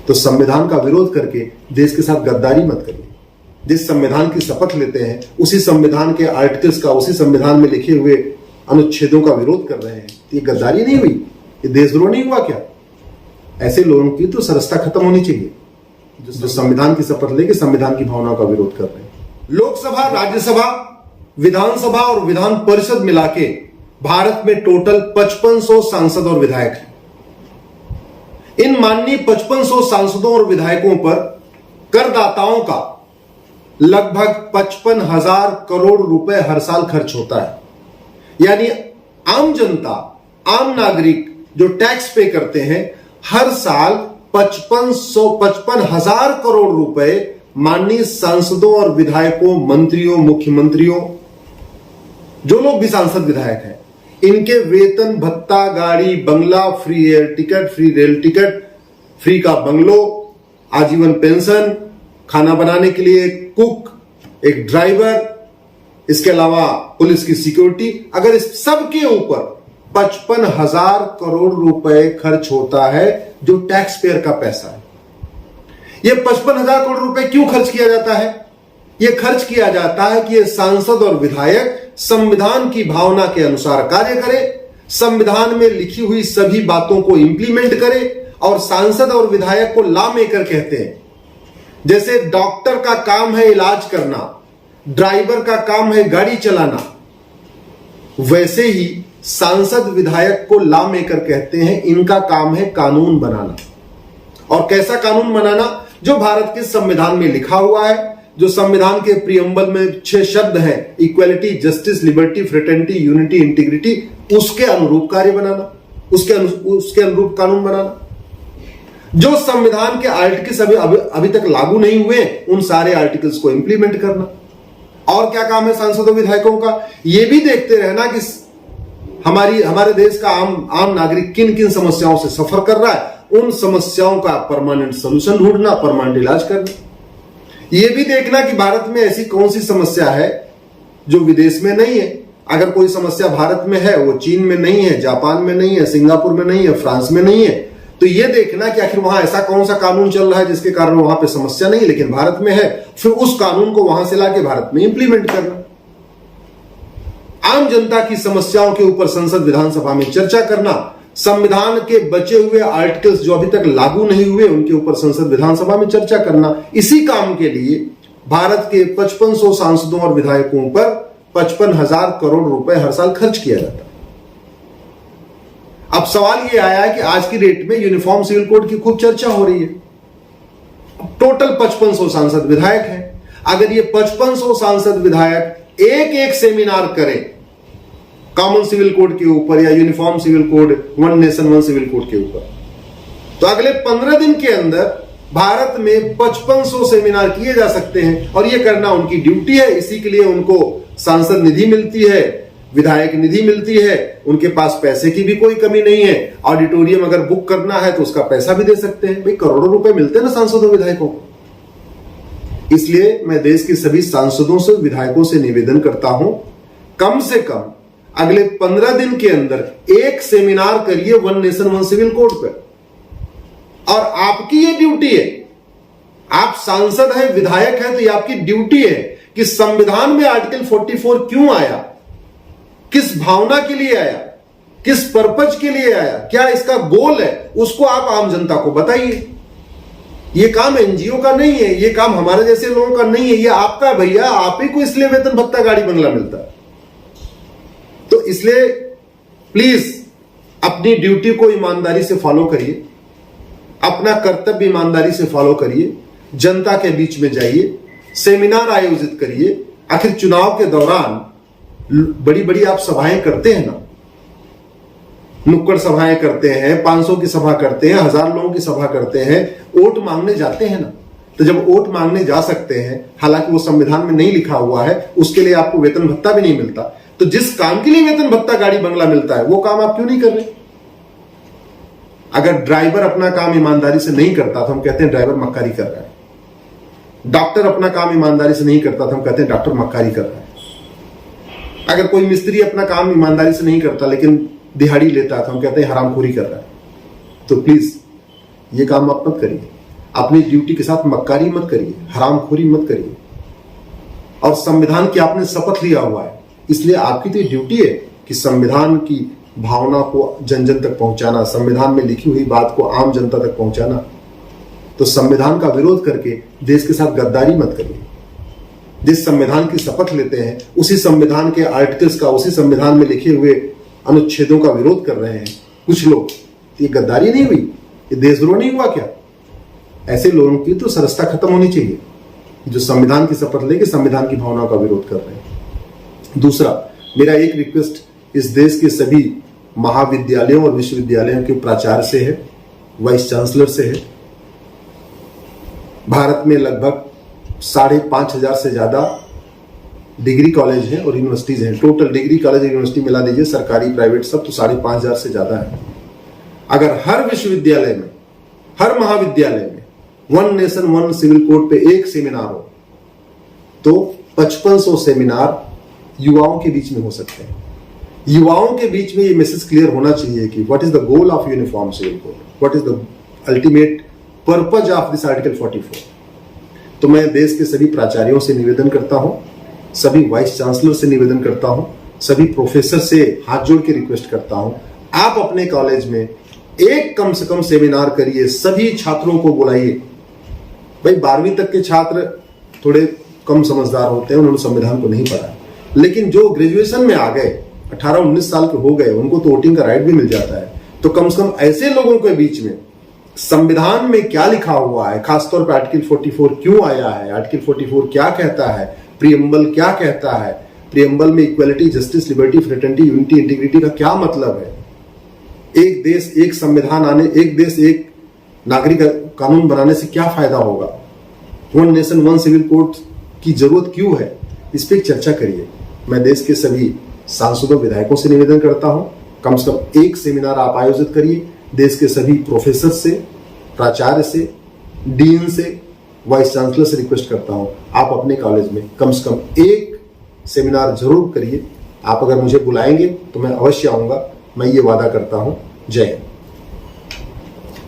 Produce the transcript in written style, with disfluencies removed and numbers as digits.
तो संविधान का विरोध करके देश के साथ गद्दारी मत करिए। जिस संविधान की शपथ लेते हैं उसी संविधान के आर्टिकल्स का, उसी संविधान में लिखे हुए अनुच्छेदों का विरोध कर रहे हैं, ये गद्दारी नहीं हुई? ये देशद्रोह नहीं हुआ क्या? ऐसे लोगों की तो सरसता खत्म होनी चाहिए जो संविधान की शपथ लेके संविधान की भावनाओं का विरोध कर रहे हैं। लोकसभा, राज्यसभा, विधानसभा और विधान परिषद मिला के भारत में टोटल 5500 सांसद और विधायक हैं। इन माननीय 5500 सांसदों और विधायकों पर करदाताओं का लगभग 55,000 करोड़ रुपए हर साल खर्च होता है। यानी आम जनता, आम नागरिक जो टैक्स पे करते हैं, हर साल 55,000 करोड़ रुपए माननीय सांसदों और विधायकों, मंत्रियों, मुख्यमंत्रियों, जो लोग भी सांसद विधायक हैं, इनके वेतन भत्ता, गाड़ी, बंगला, free air ticket, free rail ticket, free का बंगलो, आजीवन पेंशन, खाना बनाने के लिए एक कुक, एक ड्राइवर, इसके अलावा पुलिस की सिक्योरिटी, अगर इस सब के ऊपर 55,000 करोड़ रुपए खर्च होता है जो टैक्स पेयर का पैसा है। यह 55,000 करोड़ रुपए क्यों खर्च किया जाता है? यह खर्च किया जाता है कि ये सांसद और विधायक संविधान की भावना के अनुसार कार्य करे, संविधान में लिखी हुई सभी बातों को इंप्लीमेंट करे। और सांसद और विधायक को लॉ मेकर कहते हैं। जैसे डॉक्टर का काम है इलाज करना, ड्राइवर का काम है गाड़ी चलाना, वैसे ही सांसद विधायक को लॉ मेकर कहते हैं। इनका काम है कानून बनाना। और कैसा कानून बनाना? जो भारत के संविधान में लिखा हुआ है, जो संविधान के प्रियम्बल में 6 शब्द हैं, equality, justice, liberty, fraternity, unity, integrity, उसके अनुरूप कार्य बनाना, उसके अनुरूप कानून बनाना। जो संविधान के आर्टिकल्स अभी तक लागू नहीं हुए, उन सारे आर्टिकल्स को इंप्लीमेंट करना। और क्या काम है सांसदों विधायकों का? यह भी देखते रहना कि हमारे देश का आम नागरिक किन किन समस्याओं से सफर कर रहा है, उन समस्याओं का परमानेंट सोल्यूशन ढूंढना, परमानेंट इलाज करना। यह भी देखना कि भारत में ऐसी कौन सी समस्या है जो विदेश में नहीं है। अगर कोई समस्या भारत में है, वो चीन में नहीं है, जापान में नहीं है, सिंगापुर में नहीं है, फ्रांस में नहीं है, तो यह देखना कि आखिर वहां ऐसा कौन सा कानून चल रहा है जिसके कारण वहां पे समस्या नहीं, लेकिन भारत में है, फिर उस कानून को वहां से लाके भारत में इंप्लीमेंट करना। आम जनता की समस्याओं के ऊपर संसद, विधानसभा में चर्चा करना। संविधान के बचे हुए आर्टिकल्स जो अभी तक लागू नहीं हुए, उनके ऊपर संसद, विधानसभा में चर्चा करना। इसी काम के लिए भारत के 5500 सांसदों और विधायकों पर 55,000 करोड़ रुपए हर साल खर्च किया जाता है। अब सवाल यह आया है कि आज की डेट में यूनिफॉर्म सिविल कोड की खूब चर्चा हो रही है। टोटल 5500 सांसद विधायक हैं। अगर ये 5500 सांसद विधायक एक सेमिनार करें कॉमन सिविल कोड के ऊपर या uniform civil code, one nation one civil code के ऊपर, तो अगले 15 दिन के अंदर भारत में 5500 सेमिनार किए जा सकते हैं। और यह करना उनकी ड्यूटी है। इसी के लिए उनको सांसद निधि मिलती है, विधायक निधि मिलती है। उनके पास पैसे की भी कोई कमी नहीं है। ऑडिटोरियम अगर बुक करना है तो उसका पैसा भी दे सकते हैं। भाई करोड़ों रुपए मिलते हैं ना सांसदों विधायकों को। इसलिए मैं देश के सभी सांसदों से, विधायकों से निवेदन करता हूं, कम से कम अगले 15 दिन के अंदर एक सेमिनार करिए one nation one civil code पर। और आपकी ये ड्यूटी है, आप सांसद हैं, विधायक हैं, तो ये आपकी ड्यूटी है कि संविधान में आर्टिकल 44 क्यों आया, किस भावना के लिए आया, किस पर्पज के लिए आया, क्या इसका गोल है, उसको आप आम जनता को बताइए। यह काम एनजीओ का नहीं है, यह काम हमारे जैसे लोगों का नहीं है, यह आपका भैया। आप ही को इसलिए वेतन भत्ता, गाड़ी बंगला मिलता है। तो इसलिए प्लीज अपनी ड्यूटी को ईमानदारी से फॉलो करिए, अपना कर्तव्य ईमानदारी से फॉलो करिए, जनता के बीच में जाइए, सेमिनार आयोजित करिए। आखिर चुनाव के दौरान बड़ी बड़ी आप सभाएं करते हैं ना, नुक्कड़ सभाएं करते हैं, 500 की सभा करते हैं, 1000 लोगों की सभा करते हैं, वोट मांगने जाते हैं ना। तो जब वोट मांगने जा सकते हैं, हालांकि वो संविधान में नहीं लिखा हुआ है, उसके लिए आपको वेतन भत्ता भी नहीं मिलता, तो जिस काम के लिए वेतन भत्ता, गाड़ी बंगला मिलता है, वो काम आप क्यों नहीं कर रहे? अगर ड्राइवर अपना काम ईमानदारी से नहीं करता तो हम कहते हैं ड्राइवर मक्कारी कर रहा है। डॉक्टर अपना काम ईमानदारी से नहीं करता तो हम कहते हैं डॉक्टर मक्कारी कर रहा है। अगर कोई मिस्त्री अपना काम ईमानदारी से नहीं करता लेकिन दिहाड़ी लेता है तो हम कहते हैं हरामखोरी कर रहा है। तो प्लीज ये काम आप मत करिए। अपनी ड्यूटी के साथ मक्कारी मत करिए, हरामखोरी मत करिए। और संविधान की आपने शपथ लिया हुआ है, इसलिए आपकी तो ड्यूटी है कि संविधान की भावना को जन जन तक पहुंचाना, संविधान में लिखी हुई बात को आम जनता तक पहुंचाना। तो संविधान का विरोध करके देश के साथ गद्दारी मत करिए। जिस संविधान की शपथ लेते हैं उसी संविधान के आर्टिकल्स का, उसी संविधान में लिखे हुए अनुच्छेदों का विरोध कर रहे हैं कुछ लोग। ये गद्दारी नहीं हुई? ये देशद्रोह नहीं हुआ क्या? ऐसे लोगों की तो सरसता खत्म होनी चाहिए जो संविधान की शपथ लेके संविधान की भावनाओं का विरोध कर रहे हैं। दूसरा, मेरा एक रिक्वेस्ट इस देश के सभी महाविद्यालयों और विश्वविद्यालयों के प्राचार्य से है, वाइस चांसलर से है। भारत में लगभग 5,500 से ज्यादा डिग्री कॉलेज हैं और यूनिवर्सिटीज हैं। टोटल डिग्री कॉलेज और यूनिवर्सिटी मिला दीजिए, सरकारी प्राइवेट सब, तो 5,500 से ज्यादा है। अगर हर विश्वविद्यालय में, हर महाविद्यालय में one nation one civil code पे एक सेमिनार हो तो 5500 सेमिनार युवाओं के बीच में हो सकते हैं। युवाओं के बीच में ये मैसेज क्लियर होना चाहिए कि what is the goal of uniform civil code, what is the ultimate purpose of this article 44। तो मैं देश के सभी प्राचार्यों से निवेदन करता हूं, सभी वाइस चांसलर से निवेदन करता हूं, सभी प्रोफेसर से हाथ जोड़ के रिक्वेस्ट करता हूं, आप अपने कॉलेज में एक कम से कम सेमिनार करिए, सभी छात्रों को बुलाइए। भाई 12वीं तक के छात्र थोड़े कम समझदार होते हैं, उन्होंने संविधान को नहीं पढ़ा, लेकिन जो ग्रेजुएशन में आ गए, 18-19 साल के हो गए, उनको तो वोटिंग का राइट भी मिल जाता है। तो कम से कम ऐसे लोगों के बीच में संविधान में क्या लिखा हुआ है, खासतौर पर आर्टिकल 44 क्यों आया है, आर्टिकल 44 क्या कहता है, प्रीएम्बल क्या कहता है, प्रीएम्बल में equality, justice, liberty, fraternity, unity, integrity का क्या मतलब है, एक देश एक संविधान आने, एक देश एक नागरिक कानून बनाने से क्या फायदा होगा, one nation one civil code की जरूरत क्यों है, इस पर चर्चा करिए। मैं देश के सभी सांसदों, विधायकों से निवेदन करता हूं, कम से कम एक सेमिनार आप आयोजित करिए। देश के सभी प्रोफेसर से, प्राचार्य से, डीन से, वाइस चांसलर से रिक्वेस्ट करता हूं, आप अपने कॉलेज में कम से कम एक सेमिनार जरूर करिए। आप अगर मुझे बुलाएंगे तो मैं अवश्य आऊंगा, मैं ये वादा करता हूं। जय हिंद।